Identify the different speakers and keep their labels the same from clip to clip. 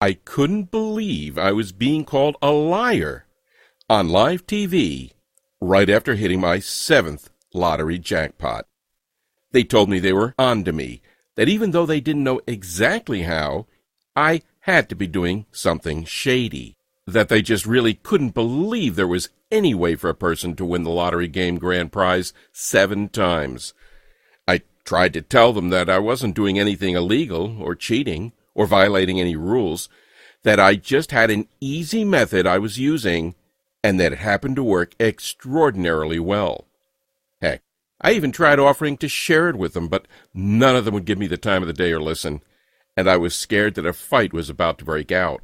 Speaker 1: I couldn't believe I was being called a liar on live TV right after hitting my 7th lottery jackpot. They told me they were on to me, that even though they didn't know exactly how, I had to be doing something shady, that they just really couldn't believe there was any way for a person to win the lottery game grand prize 7 times. I tried to tell them that I wasn't doing anything illegal or cheating or violating any rules, that I just had an easy method I was using, and that it happened to work extraordinarily well. Heck, I even tried offering to share it with them, but none of them would give me the time of the day or listen, and I was scared that a fight was about to break out.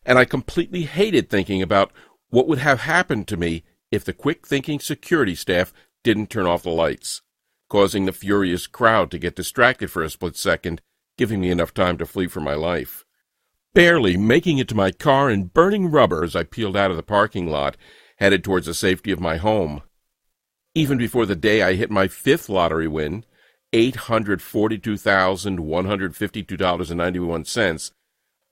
Speaker 1: And I completely hated thinking about what would have happened to me if the quick-thinking security staff didn't turn off the lights, causing the furious crowd to get distracted for a split second, giving me enough time to flee for my life. Barely making it to my car and burning rubber as I peeled out of the parking lot, headed towards the safety of my home. Even before the day I hit my 5th lottery win, $842,152.91,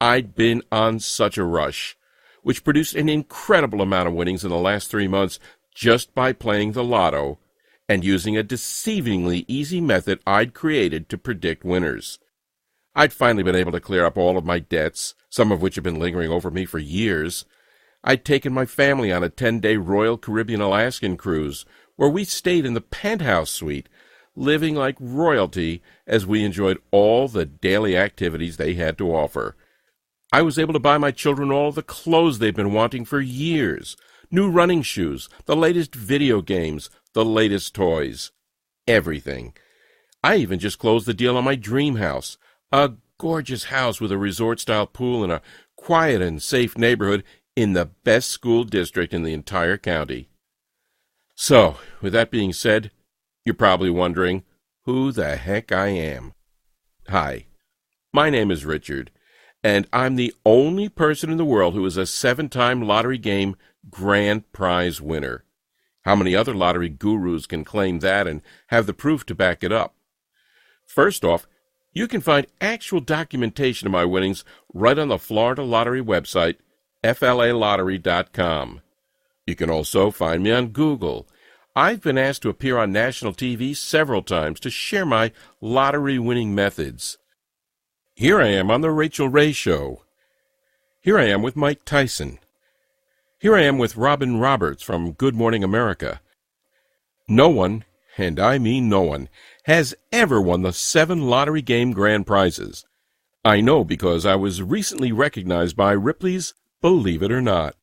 Speaker 1: I'd been on such a rush, which produced an incredible amount of winnings in the last 3 months just by playing the lotto and using a deceivingly easy method I'd created to predict winners. I'd finally been able to clear up all of my debts, some of which had been lingering over me for years. I'd taken my family on a 10-day Royal Caribbean Alaskan cruise, where we stayed in the penthouse suite, living like royalty as we enjoyed all the daily activities they had to offer. I was able to buy my children all the clothes they've been wanting for years, new running shoes, the latest video games, the latest toys, everything. I even just closed the deal on my dream house, a gorgeous house with a resort-style pool in a quiet and safe neighborhood in the best school district in the entire county. So, with that being said, you're probably wondering who the heck I am. Hi, my name is Richard, and I'm the only person in the world who is a 7-time lottery game grand prize winner. How many other lottery gurus can claim that and have the proof to back it up? First off, you can find actual documentation of my winnings right on the Florida Lottery website, flalottery.com. You can also find me on Google. I've been asked to appear on national TV several times to share my lottery-winning methods. Here I am on The Rachel Ray Show. Here I am with Mike Tyson. Here I am with Robin Roberts from Good Morning America. No one, and I mean no one, has ever won the 7 lottery game grand prizes. I know because I was recently recognized by Ripley's Believe It or Not.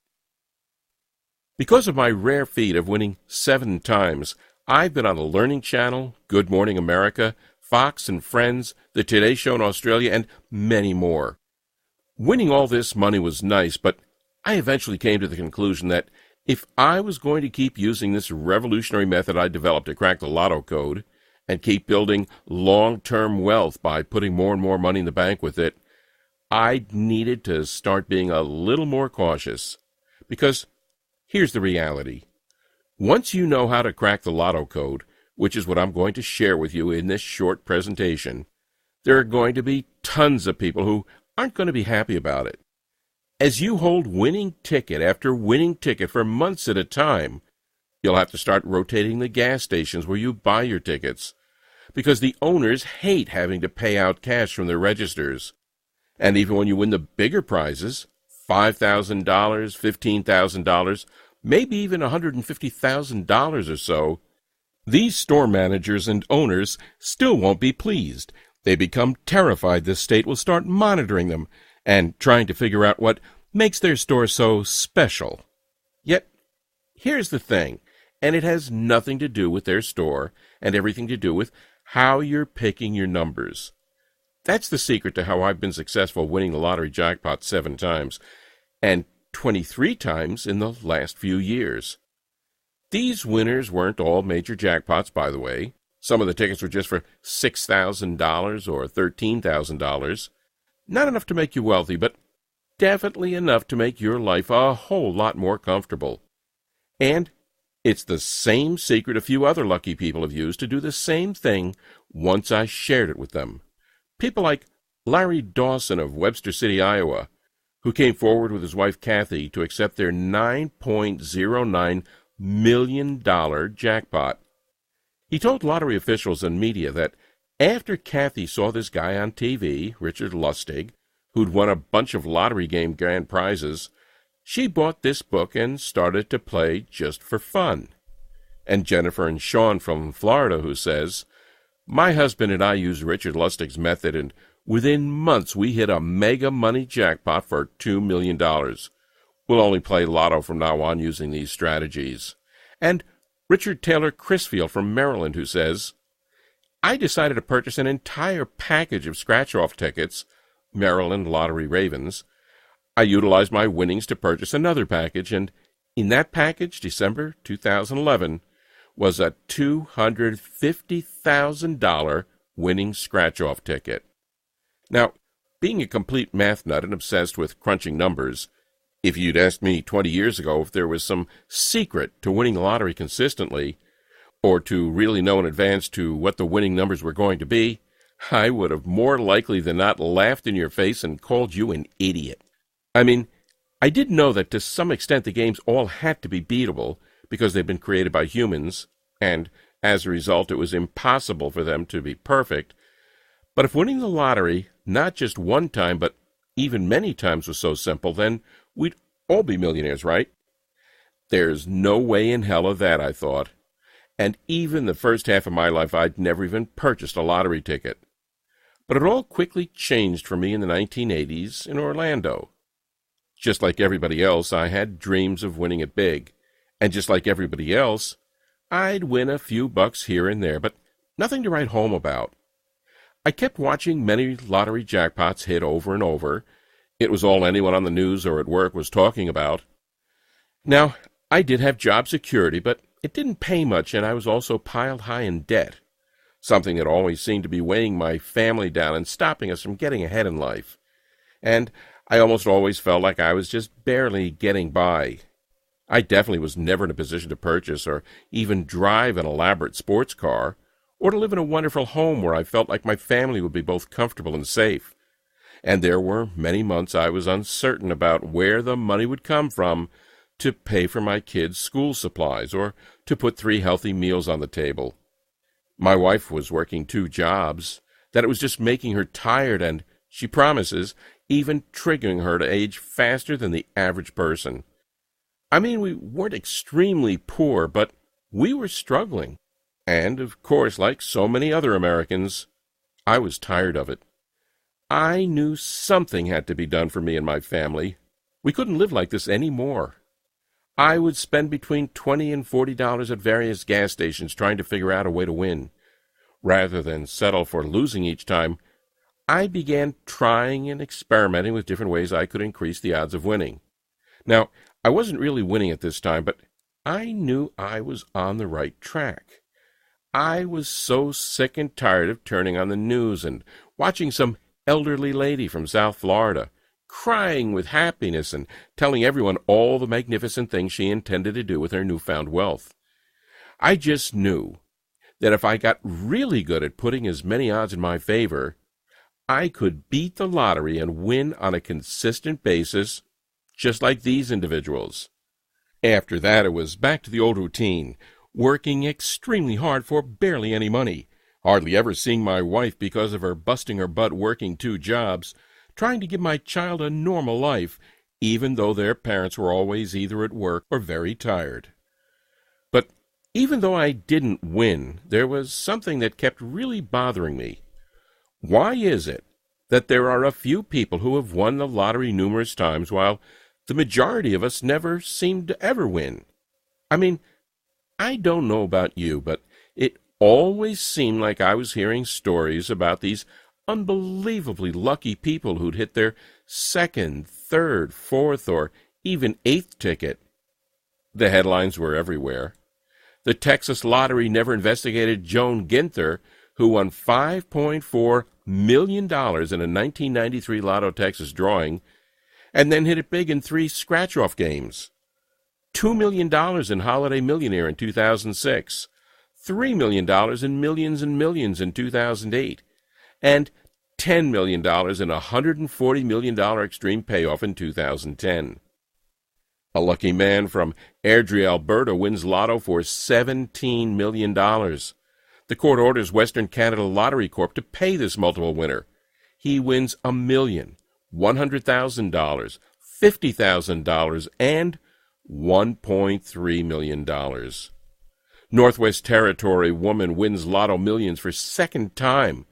Speaker 1: Because of my rare feat of winning 7 times, I've been on the Learning Channel, Good Morning America, Fox and Friends, The Today Show in Australia, and many more. Winning all this money was nice, but I eventually came to the conclusion that if I was going to keep using this revolutionary method I developed to crack the lotto code, and keep building long-term wealth by putting more and more money in the bank with it, I needed to start being a little more cautious. Because here's the reality. Once you know how to crack the lotto code, which is what I'm going to share with you in this short presentation, there are going to be tons of people who aren't going to be happy about it. As you hold winning ticket after winning ticket for months at a time, you'll have to start rotating the gas stations where you buy your tickets, because the owners hate having to pay out cash from their registers. And even when you win the bigger prizes, $5,000, $15,000, maybe even $150,000 or so, these store managers and owners still won't be pleased. They become terrified the state will start monitoring them and trying to figure out what makes their store so special. Yet, here's the thing, and it has nothing to do with their store and everything to do with how you're picking your numbers. That's the secret to how I've been successful winning the lottery jackpot 7 times, and 23 times in the last few years. These winners weren't all major jackpots, by the way. Some of the tickets were just for $6,000 or $13,000. Not enough to make you wealthy, but definitely enough to make your life a whole lot more comfortable. And it's the same secret a few other lucky people have used to do the same thing once I shared it with them. People like Larry Dawson of Webster City, Iowa, who came forward with his wife Kathy to accept their $9.09 million jackpot. He told lottery officials and media that after Kathy saw this guy on TV, Richard Lustig, who'd won a bunch of lottery game grand prizes, she bought this book and started to play just for fun. And Jennifer and Sean from Florida, who says, "My husband and I used Richard Lustig's method, and within months we hit a mega money jackpot for $2 million. We'll only play Lotto from now on using these strategies." And Richard Taylor Crisfield from Maryland, who says, "I decided to purchase an entire package of scratch-off tickets, Maryland Lottery Ravens. I utilized my winnings to purchase another package, and in that package, December 2011, was a $250,000 winning scratch-off ticket." Now, being a complete math nut and obsessed with crunching numbers, if you'd asked me 20 years ago if there was some secret to winning the lottery consistently, or to really know in advance to what the winning numbers were going to be, I would have more likely than not laughed in your face and called you an idiot. I mean, I did know that to some extent the games all had to be beatable because they'd been created by humans, and as a result it was impossible for them to be perfect. But if winning the lottery, not just one time, but even many times was so simple, then we'd all be millionaires, right? There's no way in hell of that, I thought. And even the first half of my life, I'd never even purchased a lottery ticket. But it all quickly changed for me in the 1980s in Orlando. Just like everybody else, I had dreams of winning it big. And just like everybody else, I'd win a few bucks here and there, but nothing to write home about. I kept watching many lottery jackpots hit over and over. It was all anyone on the news or at work was talking about. Now, I did have job security, but it didn't pay much, and I was also piled high in debt, something that always seemed to be weighing my family down and stopping us from getting ahead in life. And I almost always felt like I was just barely getting by. I definitely was never in a position to purchase or even drive an elaborate sports car, or to live in a wonderful home where I felt like my family would be both comfortable and safe. And there were many months I was uncertain about where the money would come from to pay for my kids' school supplies or to put 3 healthy meals on the table. My wife was working 2 jobs, that it was just making her tired and, she promises, even triggering her to age faster than the average person. I mean, we weren't extremely poor, but we were struggling. And, of course, like so many other Americans, I was tired of it. I knew something had to be done for me and my family. We couldn't live like this anymore. I would spend between $20 and $40 at various gas stations trying to figure out a way to win. Rather than settle for losing each time, I began trying and experimenting with different ways I could increase the odds of winning. Now, I wasn't really winning at this time, but I knew I was on the right track. I was so sick and tired of turning on the news and watching some elderly lady from South Florida crying with happiness and telling everyone all the magnificent things she intended to do with her newfound wealth. I just knew that if I got really good at putting as many odds in my favor, I could beat the lottery and win on a consistent basis, just like these individuals. After that, it was back to the old routine, working extremely hard for barely any money, hardly ever seeing my wife because of her busting her butt working 2 jobs, trying to give my child a normal life, even though their parents were always either at work or very tired. But even though I didn't win, there was something that kept really bothering me. Why is it that there are a few people who have won the lottery numerous times while the majority of us never seem to ever win? I mean, I don't know about you, but it always seemed like I was hearing stories about these unbelievably lucky people who'd hit their 2nd, 3rd, 4th, or even 8th ticket. The headlines were everywhere. The Texas Lottery never investigated Joan Ginther, who won $5.4 million in a 1993 Lotto Texas drawing, and then hit it big in 3 scratch-off games. $2 million in Holiday Millionaire in 2006, $3 million in Millions and Millions in 2008, and $10 million and a $140 million extreme payoff in 2010. A lucky man from Airdrie, Alberta wins Lotto for $17 million. The court orders Western Canada Lottery Corp to pay this multiple winner. He wins $1 million, $100,000, $50,000, and $1.3 million. Northwest Territory woman wins Lotto Millions for second time,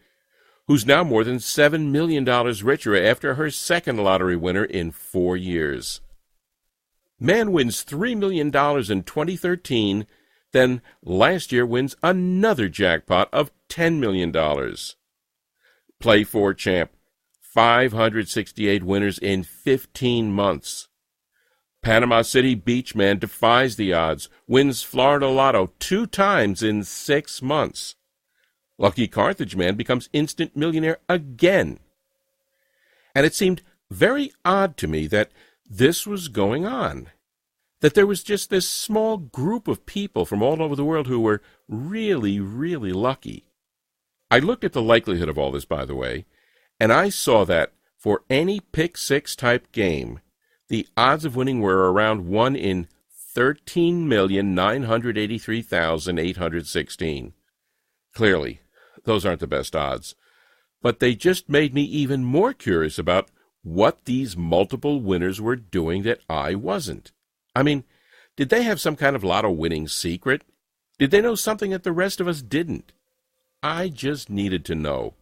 Speaker 1: who's now more than $7 million richer after her second lottery winner in 4 years. Man wins $3 million in 2013, then last year wins another jackpot of $10 million. Play 4 champ, 568 winners in 15 months. Panama City Beach man defies the odds, wins Florida Lotto 2 times in 6 months. Lucky Carthage man becomes instant millionaire again. And it seemed very odd to me that this was going on, that there was just this small group of people from all over the world who were really, really lucky. I looked at the likelihood of all this, by the way, and I saw that for any pick-6 type game, the odds of winning were around 1 in 13,983,816. Clearly, those aren't the best odds, but they just made me even more curious about what these multiple winners were doing that I wasn't. I mean, did they have some kind of lotto winning secret? Did they know something that the rest of us didn't? I just needed to know.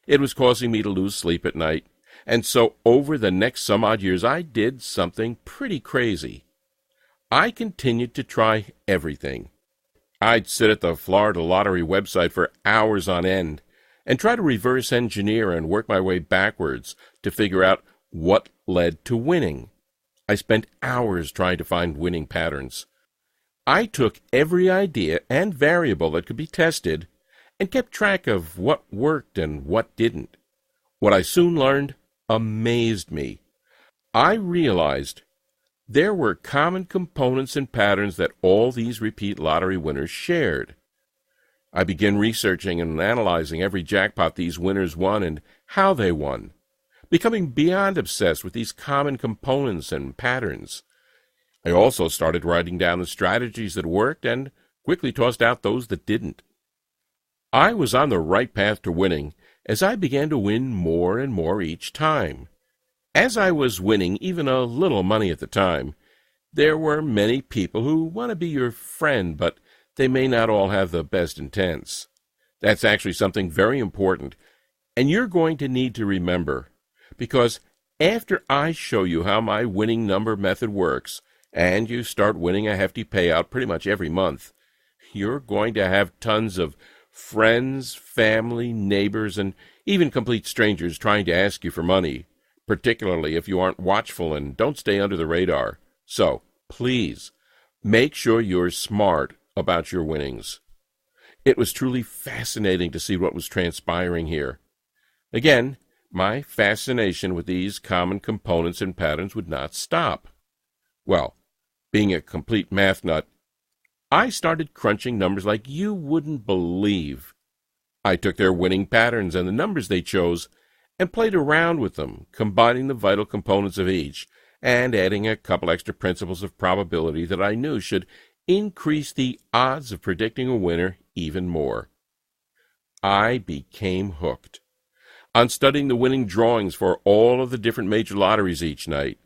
Speaker 1: It was causing me to lose sleep at night, and so over the next some odd years I did something pretty crazy. I continued to try everything. I'd sit at the Florida Lottery website for hours on end and try to reverse engineer and work my way backwards to figure out what led to winning. I spent hours trying to find winning patterns. I took every idea and variable that could be tested and kept track of what worked and what didn't. What I soon learned amazed me. I realized there were common components and patterns that all these repeat lottery winners shared. I began researching and analyzing every jackpot these winners won and how they won, becoming beyond obsessed with these common components and patterns. I also started writing down the strategies that worked and quickly tossed out those that didn't. I was on the right path to winning as I began to win more and more each time. As I was winning even a little money at the time, there were many people who want to be your friend, but they may not all have the best intents. That's actually something very important, and you're going to need to remember, because after I show you how my winning number method works, and you start winning a hefty payout pretty much every month, you're going to have tons of friends, family, neighbors, and even complete strangers trying to ask you for money, particularly if you aren't watchful and don't stay under the radar. So, please, make sure you're smart about your winnings. It was truly fascinating to see what was transpiring here. Again, my fascination with these common components and patterns would not stop. Well, being a complete math nut, I started crunching numbers like you wouldn't believe. I took their winning patterns and the numbers they chose and played around with them, combining the vital components of each and adding a couple extra principles of probability that I knew should increase the odds of predicting a winner even more. I became hooked on studying the winning drawings for all of the different major lotteries each night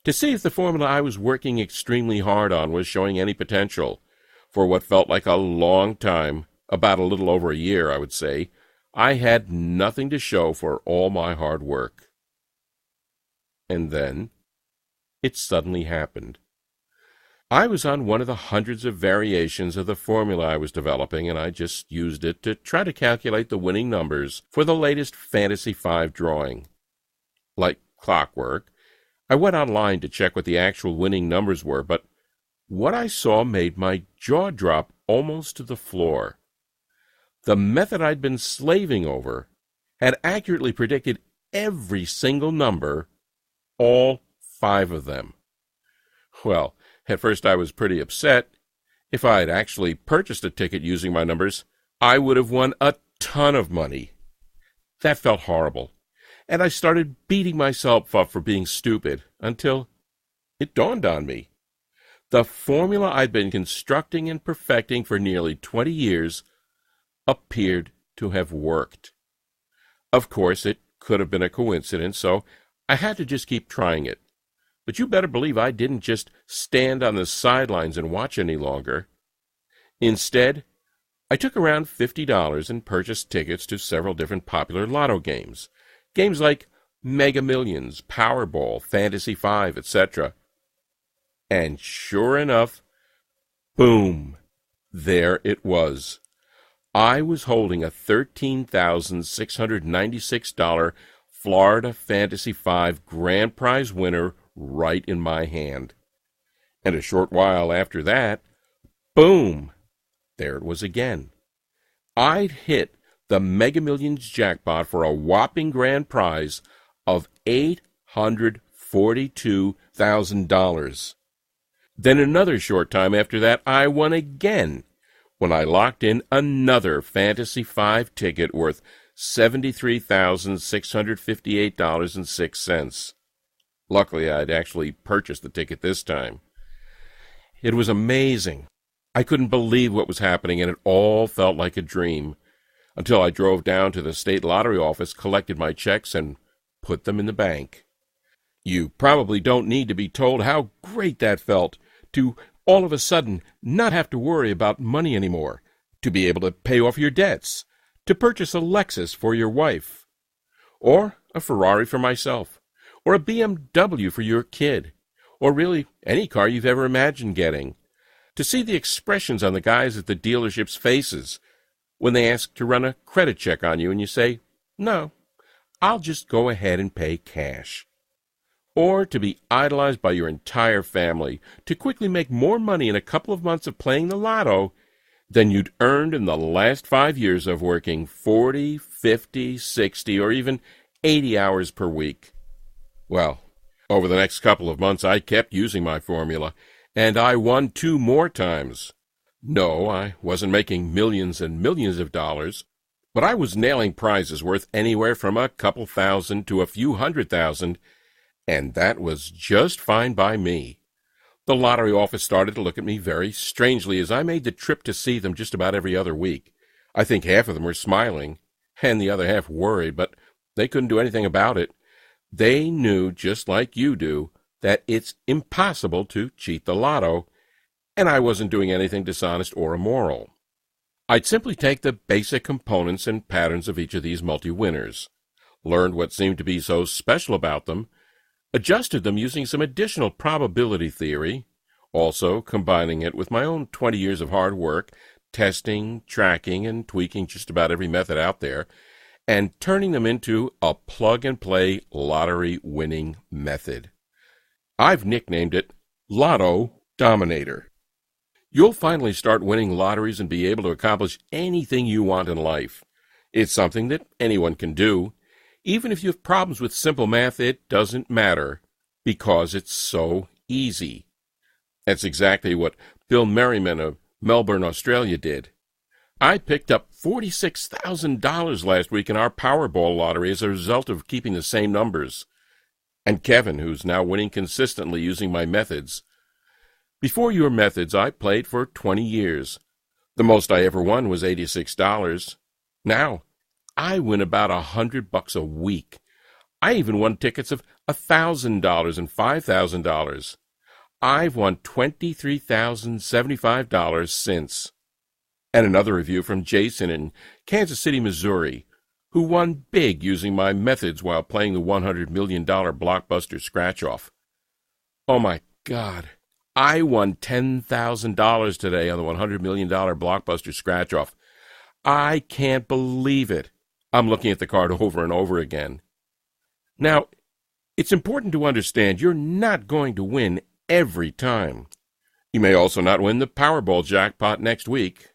Speaker 1: to see if the formula I was working extremely hard on was showing any potential. For what felt like a long time, about a little over a year, I would say, I had nothing to show for all my hard work. And then it suddenly happened. I was on one of the hundreds of variations of the formula I was developing, and I just used it to try to calculate the winning numbers for the latest Fantasy 5 drawing. Like clockwork, I went online to check what the actual winning numbers were, but what I saw made my jaw drop almost to the floor. The method I'd been slaving over had accurately predicted every single number, all 5 of them. Well, at first I was pretty upset. If I had actually purchased a ticket using my numbers, I would have won a ton of money. That felt horrible, and I started beating myself up for being stupid until it dawned on me. The formula I'd been constructing and perfecting for nearly 20 years appeared to have worked. Of course, it could have been a coincidence, so I had to just keep trying it. But you better believe I didn't just stand on the sidelines and watch any longer. Instead, I took around $50 and purchased tickets to several different popular lotto games. Games like Mega Millions, Powerball, Fantasy 5, etc. And sure enough, boom, there it was. I was holding a $13,696 Florida Fantasy 5 grand prize winner right in my hand. And a short while after that, boom, there it was again. I'd hit the Mega Millions jackpot for a whopping grand prize of $842,000. Then another short time after that, I won again when I locked in another Fantasy 5 ticket worth $73,658.06. Luckily, I'd actually purchased the ticket this time. It was amazing. I couldn't believe what was happening, and it all felt like a dream, until I drove down to the state lottery office, collected my checks, and put them in the bank. You probably don't need to be told how great that felt, to all of a sudden not have to worry about money anymore, to be able to pay off your debts, to purchase a Lexus for your wife, or a Ferrari for myself, or a BMW for your kid, or really any car you've ever imagined getting. To see the expressions on the guys at the dealership's faces when they ask to run a credit check on you and you say, "No, I'll just go ahead and pay cash." Or to be idolized by your entire family, to quickly make more money in a couple of months of playing the lotto than you'd earned in the last 5 years of working 40, 50, 60, or even 80 hours per week. Well, over the next couple of months I kept using my formula, and I won 2 more times. No, I wasn't making millions and millions of dollars, but I was nailing prizes worth anywhere from a couple thousand to a few $100,000, and that was just fine by me. The lottery office started to look at me very strangely as I made the trip to see them just about every other week. I think half of them were smiling, and the other half worried, but they couldn't do anything about it. They knew, just like you do, that it's impossible to cheat the lotto, and I wasn't doing anything dishonest or immoral. I'd simply take the basic components and patterns of each of these multi-winners, learned what seemed to be so special about them, adjusted them using some additional probability theory, also combining it with my own 20 years of hard work, testing, tracking, and tweaking just about every method out there, and turning them into a plug-and-play lottery winning method. I've nicknamed it Lotto Dominator. You'll finally start winning lotteries and be able to accomplish anything you want in life. It's something that anyone can do. Even if you have problems with simple math, it doesn't matter, because it's so easy. That's exactly what Bill Merriman of Melbourne, Australia did. I picked up $46,000 last week in our Powerball lottery as a result of keeping the same numbers. And Kevin, who's now winning consistently using my methods. Before your methods, I played for 20 years. The most I ever won was $86. Now, I win about $100 a week. I even won tickets of $1,000 and $5,000. I've won $23,075 since. And another review from Jason in Kansas City, Missouri, who won big using my methods while playing the $100 million blockbuster scratch-off. Oh my God, I won $10,000 today on the $100 million blockbuster scratch-off. I can't believe it. I'm looking at the card over and over again. Now, it's important to understand you're not going to win every time. You may also not win the Powerball jackpot next week.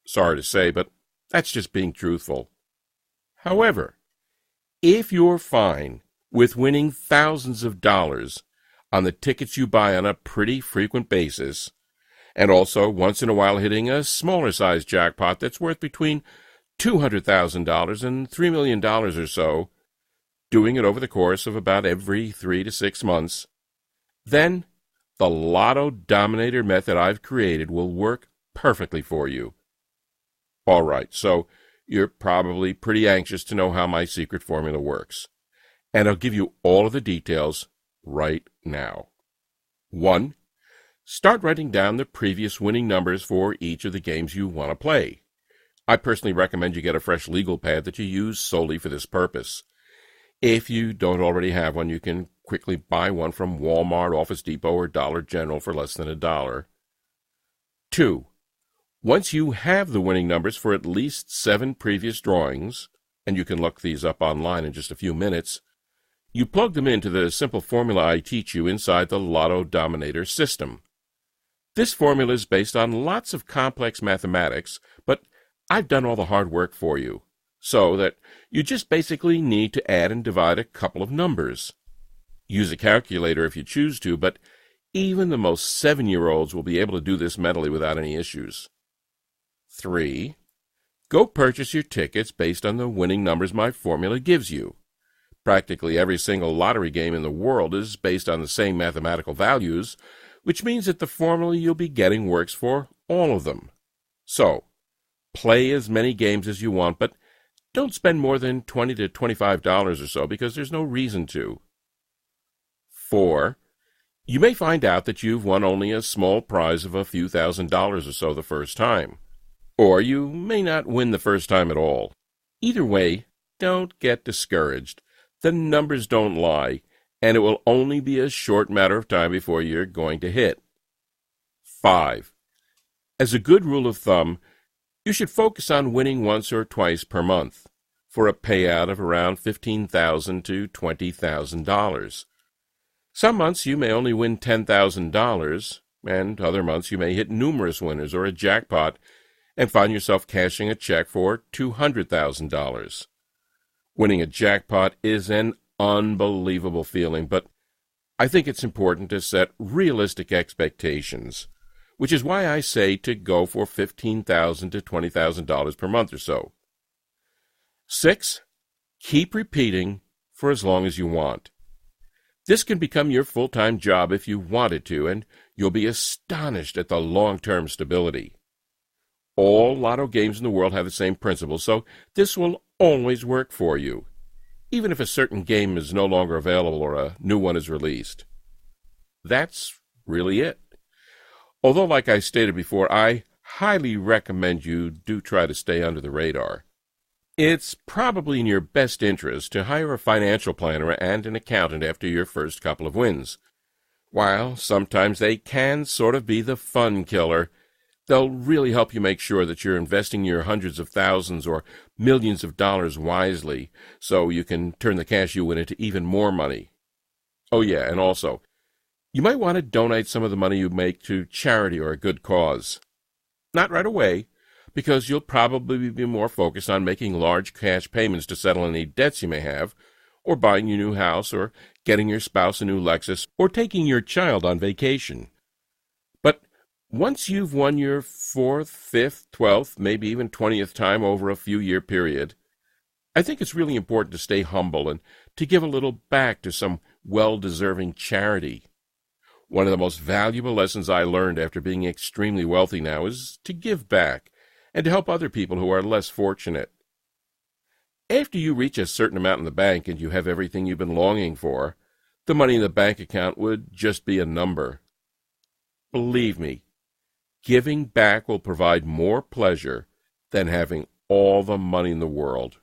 Speaker 1: Sorry to say, but that's just being truthful. However, if you're fine with winning thousands of dollars on the tickets you buy on a pretty frequent basis, and also once in a while hitting a smaller size jackpot that's worth between $200,000 and $3 million or so, doing it over the course of about every 3 to 6 months, then the Lotto Dominator method I've created will work perfectly for you. All right, so you're probably pretty anxious to know how my secret formula works, and I'll give you all of the details right now. 1. Start writing down the previous winning numbers for each of the games you want to play. I personally recommend you get a fresh legal pad that you use solely for this purpose. If you don't already have one, you can quickly buy one from Walmart, Office Depot, or Dollar General for less than $1. 2. Once you have the winning numbers for at least 7 previous drawings, and you can look these up online in just a few minutes, you plug them into the simple formula I teach you inside the Lotto Dominator system. This formula is based on lots of complex mathematics, but I've done all the hard work for you, so that you just basically need to add and divide a couple of numbers. Use a calculator if you choose to, but even the most 7-year-olds will be able to do this mentally without any issues. 3. Go purchase your tickets based on the winning numbers my formula gives you. Practically every single lottery game in the world is based on the same mathematical values, which means that the formula you'll be getting works for all of them. So, play as many games as you want, but don't spend more than $20 to $25 or so, because there's no reason to. 4. You may find out that you've won only a small prize of a few $1,000s or so the first time. Or you may not win the first time at all. Either way, don't get discouraged. The numbers don't lie, and it will only be a short matter of time before you're going to hit. 5. As a good rule of thumb, you should focus on winning once or twice per month, for a payout of around $15,000 to $20,000. Some months you may only win $10,000, and other months you may hit numerous winners or a jackpot and find yourself cashing a check for $200,000. Winning a jackpot is an unbelievable feeling, but I think it's important to set realistic expectations, which is why I say to go for $15,000 to $20,000 per month or so. 6. Keep repeating for as long as you want. This can become your full-time job if you wanted to, and you'll be astonished at the long-term stability. All lotto games in the world have the same principle, so this will always work for you, even if a certain game is no longer available or a new one is released. That's really it. Although, like I stated before, I highly recommend you do try to stay under the radar. It's probably in your best interest to hire a financial planner and an accountant after your first couple of wins. While sometimes they can sort of be the fun killer, they'll really help you make sure that you're investing your hundreds of thousands or millions of dollars wisely, so you can turn the cash you win into even more money. Oh yeah, and also, you might want to donate some of the money you make to charity or a good cause. Not right away, because you'll probably be more focused on making large cash payments to settle any debts you may have, or buying your new house, or getting your spouse a new Lexus, or taking your child on vacation. But once you've won your 4th, 5th, 12th, maybe even 20th time over a few-year period, I think it's really important to stay humble and to give a little back to some well-deserving charity. One of the most valuable lessons I learned after being extremely wealthy now is to give back and to help other people who are less fortunate. After you reach a certain amount in the bank and you have everything you've been longing for, the money in the bank account would just be a number. Believe me, giving back will provide more pleasure than having all the money in the world.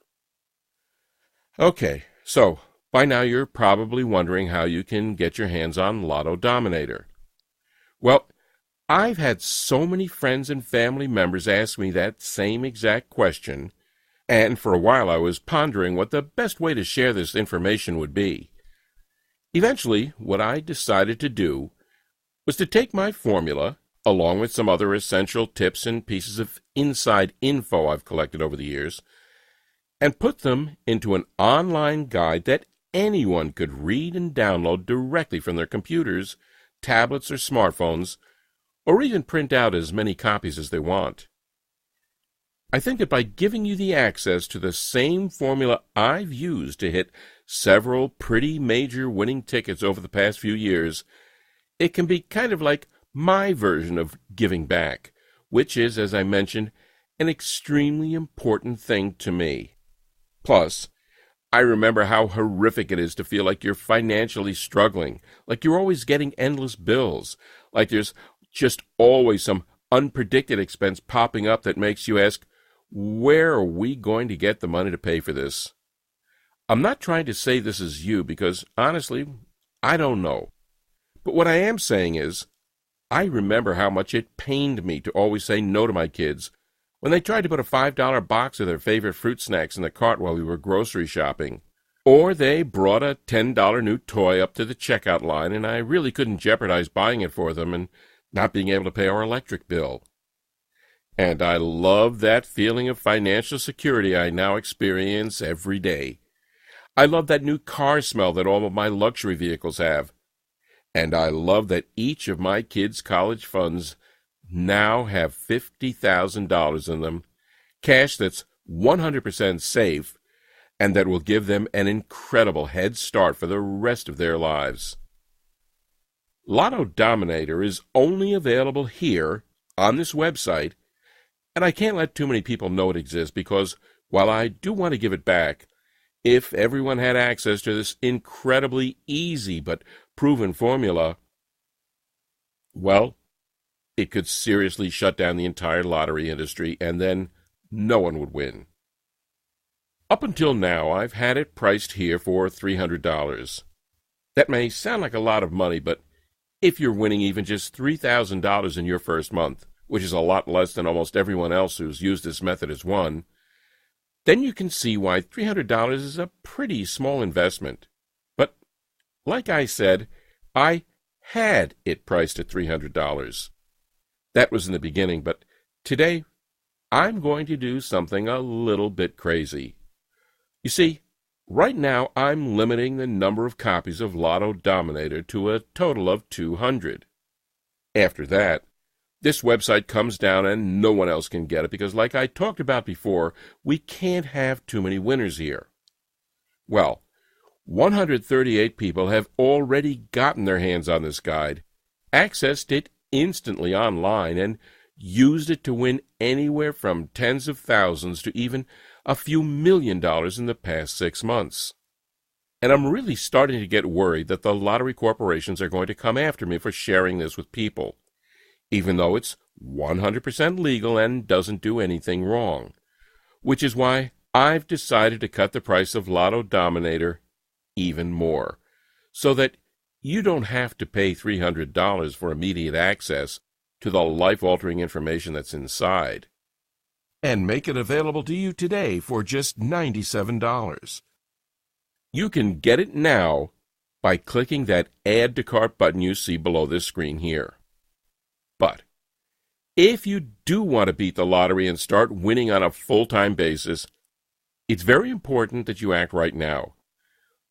Speaker 1: Okay, so by now you're probably wondering how you can get your hands on Lotto Dominator. Well, I've had so many friends and family members ask me that same exact question, and for a while I was pondering what the best way to share this information would be. Eventually, what I decided to do was to take my formula, along with some other essential tips and pieces of inside info I've collected over the years, and put them into an online guide that anyone could read and download directly from their computers, tablets, or smartphones, or even print out as many copies as they want. I think that by giving you the access to the same formula I've used to hit several pretty major winning tickets over the past few years, it can be kind of like my version of giving back, which is, as I mentioned, an extremely important thing to me. Plus, I remember how horrific it is to feel like you're financially struggling, like you're always getting endless bills, like there's just always some unpredicted expense popping up that makes you ask, where are we going to get the money to pay for this? I'm not trying to say this is you because, honestly, I don't know. But what I am saying is, I remember how much it pained me to always say no to my kids when they tried to put a $5 box of their favorite fruit snacks in the cart while we were grocery shopping. Or they brought a $10 new toy up to the checkout line and I really couldn't jeopardize buying it for them and not being able to pay our electric bill. And I love that feeling of financial security I now experience every day. I love that new car smell that all of my luxury vehicles have. And I love that each of my kids' college funds now have $50,000 in them, cash that's 100% safe, and that will give them an incredible head start for the rest of their lives. Lotto Dominator is only available here on this website, and I can't let too many people know it exists because while I do want to give it back, if everyone had access to this incredibly easy but proven formula, well, it could seriously shut down the entire lottery industry, and then no one would win. Up until now, I've had it priced here for $300. That may sound like a lot of money, but if you're winning even just $3,000 in your first month, which is a lot less than almost everyone else who's used this method has won, then you can see why $300 is a pretty small investment. But, like I said, I had it priced at $300. That was in the beginning, but today I'm going to do something a little bit crazy. You see, right now I'm limiting the number of copies of Lotto Dominator to a total of 200. After that, this website comes down and no one else can get it because, like I talked about before, we can't have too many winners here. Well, 138 people have already gotten their hands on this guide, accessed it instantly online, and used it to win anywhere from tens of thousands to even a few $1,000,000 in the past 6 months. And I'm really starting to get worried that the lottery corporations are going to come after me for sharing this with people, even though it's 100% legal and doesn't do anything wrong, which is why I've decided to cut the price of Lotto Dominator even more, so that you don't have to pay $300 for immediate access to the life-altering information that's inside. And make it available to you today for just $97. You can get it now by clicking that Add to Cart button you see below this screen here. But if you do want to beat the lottery and start winning on a full-time basis, it's very important that you act right now.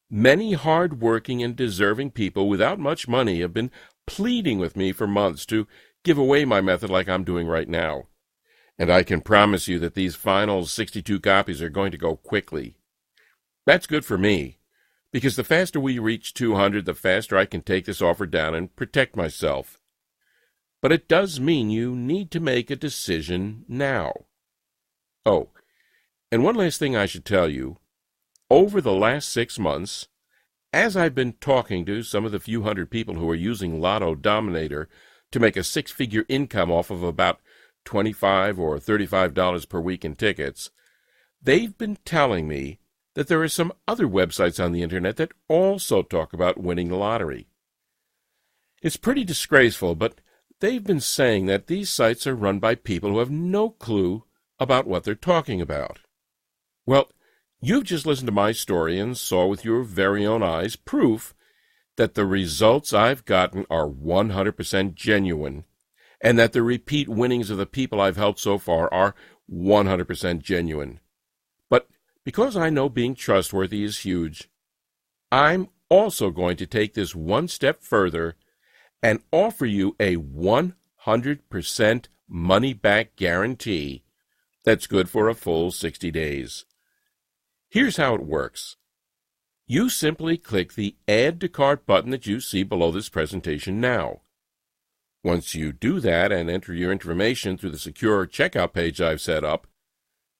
Speaker 1: Many hard-working and deserving people without much money have been pleading with me for months to give away my method like I'm doing right now. And I can promise you that these final 62 copies are going to go quickly. That's good for me, because the faster we reach 200, the faster I can take this offer down and protect myself. But it does mean you need to make a decision now. Oh, and one last thing I should tell you. Over the last 6 months, as I've been talking to some of the few hundred people who are using Lotto Dominator to make a 6-figure income off of about $25 or $35 per week in tickets, they've been telling me that there are some other websites on the internet that also talk about winning the lottery. It's pretty disgraceful, but they've been saying that these sites are run by people who have no clue about what they're talking about. Well, you've just listened to my story and saw with your very own eyes proof that the results I've gotten are 100% genuine, and that the repeat winnings of the people I've helped so far are 100% genuine. But because I know being trustworthy is huge, I'm also going to take this one step further and offer you a 100% money-back guarantee that's good for a full 60 days. Here's how it works. You simply click the Add to Cart button that you see below this presentation now. Once you do that and enter your information through the secure checkout page I've set up,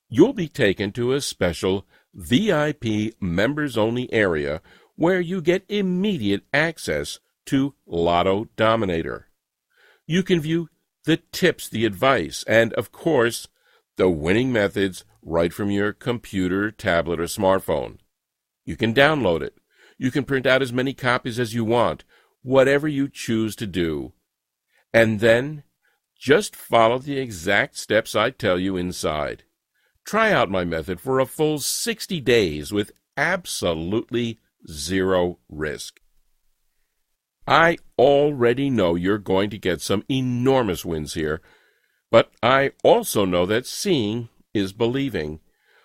Speaker 1: you'll be taken to a special VIP members-only area where you get immediate access to Lotto Dominator. You can view the tips, the advice, and, of course, the winning methods right from your computer, tablet, or smartphone. You can download it. You can print out as many copies as you want, whatever you choose to do. And then, just follow the exact steps I tell you inside. Try out my method for a full 60 days with absolutely zero risk. I already know you're going to get some enormous wins here, but I also know that seeing is believing,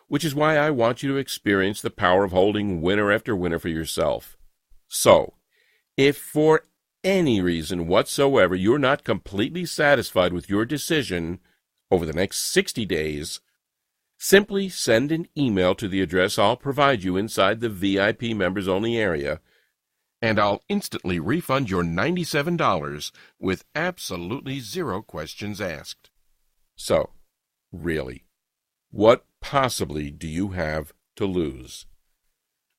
Speaker 1: which is why I want you to experience the power of holding winner after winner for yourself. So, if for any reason whatsoever you're not completely satisfied with your decision over the next 60 days, simply send an email to the address I'll provide you inside the VIP members-only area, and I'll instantly refund your $97 with absolutely zero questions asked. So, really, what possibly do you have to lose?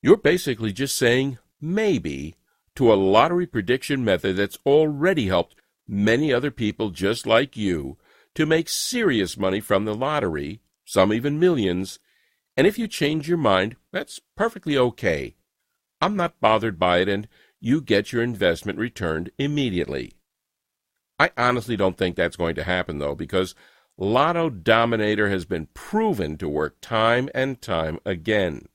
Speaker 1: You're basically just saying maybe to a lottery prediction method that's already helped many other people just like you to make serious money from the lottery, some even millions, and if you change your mind, that's perfectly okay. I'm not bothered by it, and you get your investment returned immediately. I honestly don't think that's going to happen, though, because Lotto Dominator has been proven to work time and time again.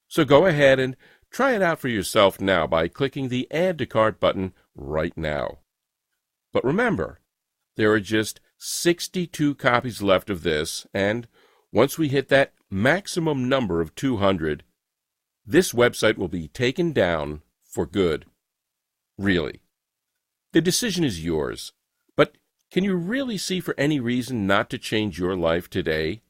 Speaker 1: So go ahead and try it out for yourself now by clicking the Add to Cart button right now. But remember, there are just 62 copies left of this, and once we hit that maximum number of 200, this website will be taken down for good. Really. The decision is yours, but can you really see for any reason not to change your life today?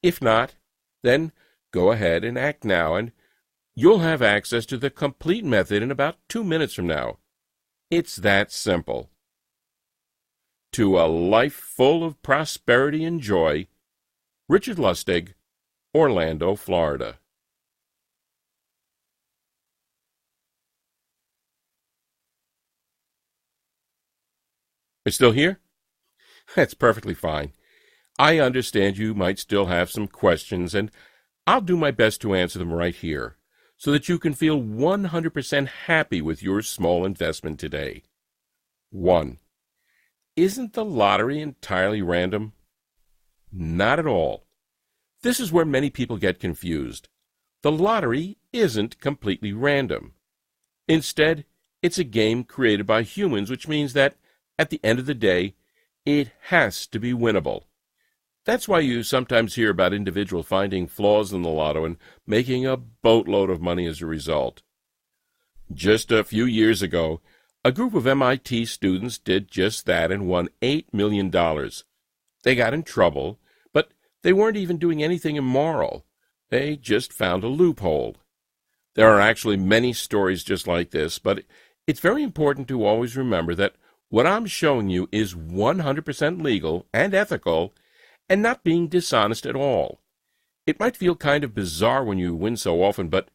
Speaker 1: If not, then go ahead and act now, and you'll have access to the complete method in about 2 minutes from now. It's that simple. To a life full of prosperity and joy, Richard Lustig, Orlando, Florida. You're still here? That's perfectly fine. I understand you might still have some questions, and I'll do my best to answer them right here, so that you can feel 100% happy with your small investment today. 1. Isn't the lottery entirely random? Not at all. This is where many people get confused. The lottery isn't completely random. Instead, it's a game created by humans, which means that, at the end of the day, it has to be winnable. That's why you sometimes hear about individuals finding flaws in the lotto and making a boatload of money as a result. Just a few years ago, a group of MIT students did just that and won $8 million. They got in trouble, but they weren't even doing anything immoral. They just found a loophole. There are actually many stories just like this, but it's very important to always remember that what I'm showing you is 100% legal and ethical and not being dishonest at all. It might feel kind of bizarre when you win so often, but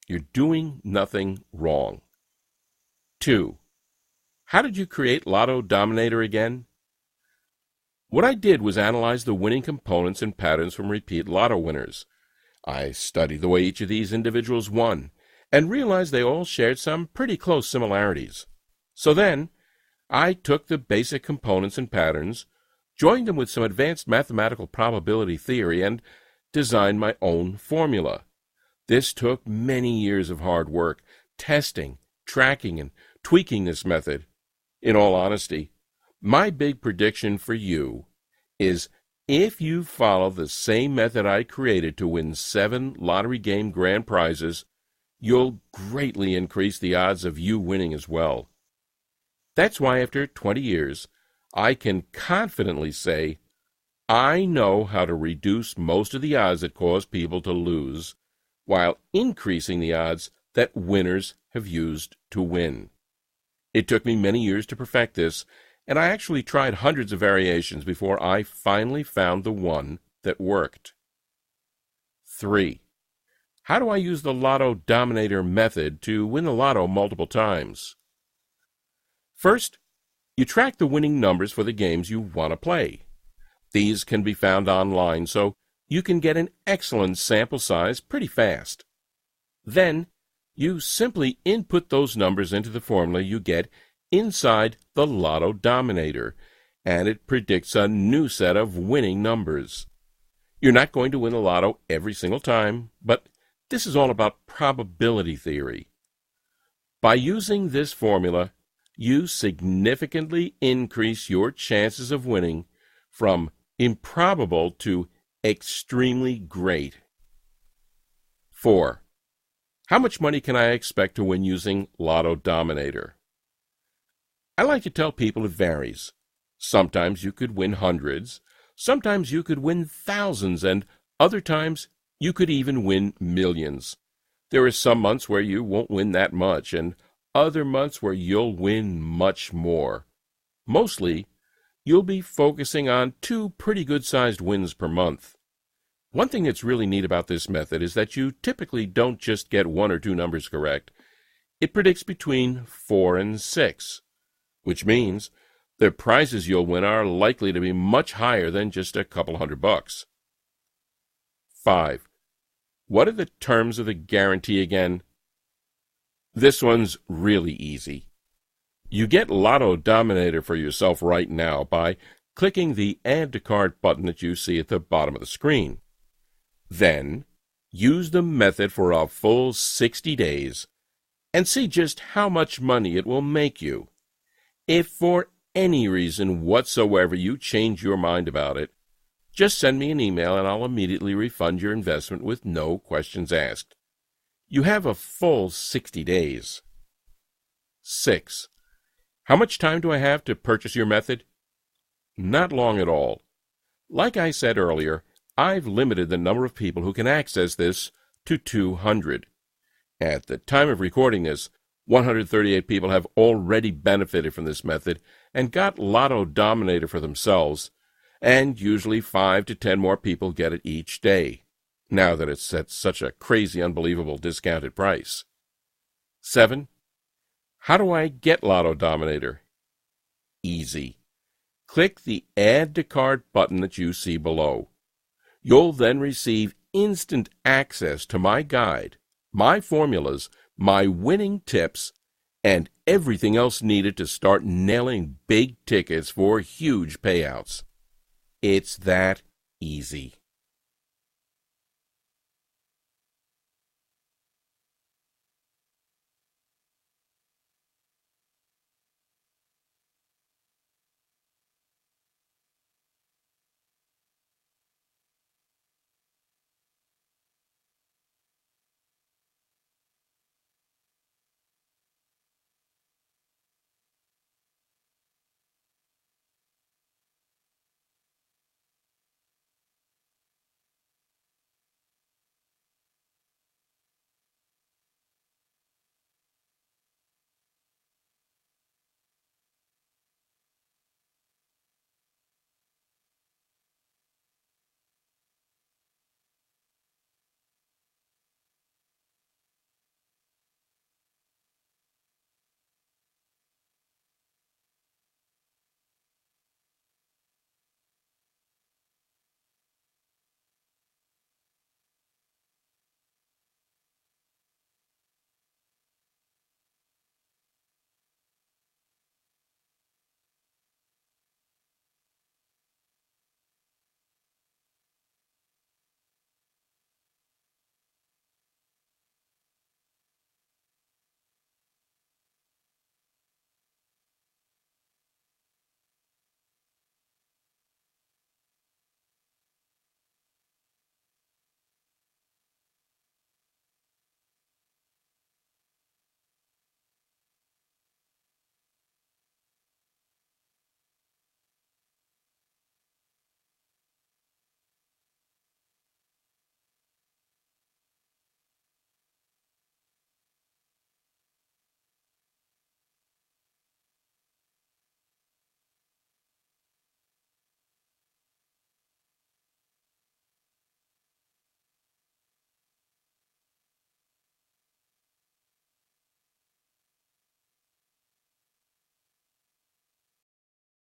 Speaker 1: you're doing nothing wrong. 2. How did you create Lotto Dominator again? What I did was analyze the winning components and patterns from repeat lotto winners. I studied the way each of these individuals won and realized they all shared some pretty close similarities. So then, I took the basic components and patterns, joined them with some advanced mathematical probability theory, and designed my own formula. This took many years of hard work, testing, tracking, and tweaking this method. In all honesty, my big prediction for you is if you follow the same method I created to win 7 lottery game grand prizes, you'll greatly increase the odds of you winning as well. That's why after 20 years, I can confidently say I know how to reduce most of the odds that cause people to lose, while increasing the odds that winners have used to win. It took me many years to perfect this, and I actually tried hundreds of variations before I finally found the one that worked. 3. How do I use the Lotto Dominator method to win the lotto multiple times? First, you track the winning numbers for the games you want to play. These can be found online, so you can get an excellent sample size pretty fast. Then, you simply input those numbers into the formula you get inside the Lotto Dominator, and it predicts a new set of winning numbers. You're not going to win the lotto every single time, but this is all about probability theory. By using this formula, you significantly increase your chances of winning from improbable to extremely great. 4. How much money can I expect to win using Lotto Dominator? I like to tell people it varies. Sometimes you could win hundreds, sometimes you could win thousands, and other times you could even win millions. There are some months where you won't win that much, and other months where you'll win much more. Mostly, you'll be focusing on 2 pretty good-sized wins per month. One thing that's really neat about this method is that you typically don't just get 1 or 2 numbers correct. It predicts between 4 and 6, which means the prizes you'll win are likely to be much higher than just a couple $100. 5. What are the terms of the guarantee again? This one's really easy. You get Lotto Dominator for yourself right now by clicking the Add to Cart button that you see at the bottom of the screen. Then, use the method for a full 60 days and see just how much money it will make you. If for any reason whatsoever you change your mind about it, just send me an email and I'll immediately refund your investment with no questions asked. You have a full 60 days. 6. How much time do I have to purchase your method? Not long at all. Like I said earlier, I've limited the number of people who can access this to 200. At the time of recording this, 138 people have already benefited from this method and got Lotto Dominator for themselves, and usually 5 to 10 more people get it each day, now that it's at such a crazy, unbelievable discounted price. 7. How do I get Lotto Dominator? Easy. Click the Add to Cart button that you see below. You'll then receive instant access to my guide, my formulas, my winning tips, and everything else needed to start nailing big tickets for huge payouts. It's that easy.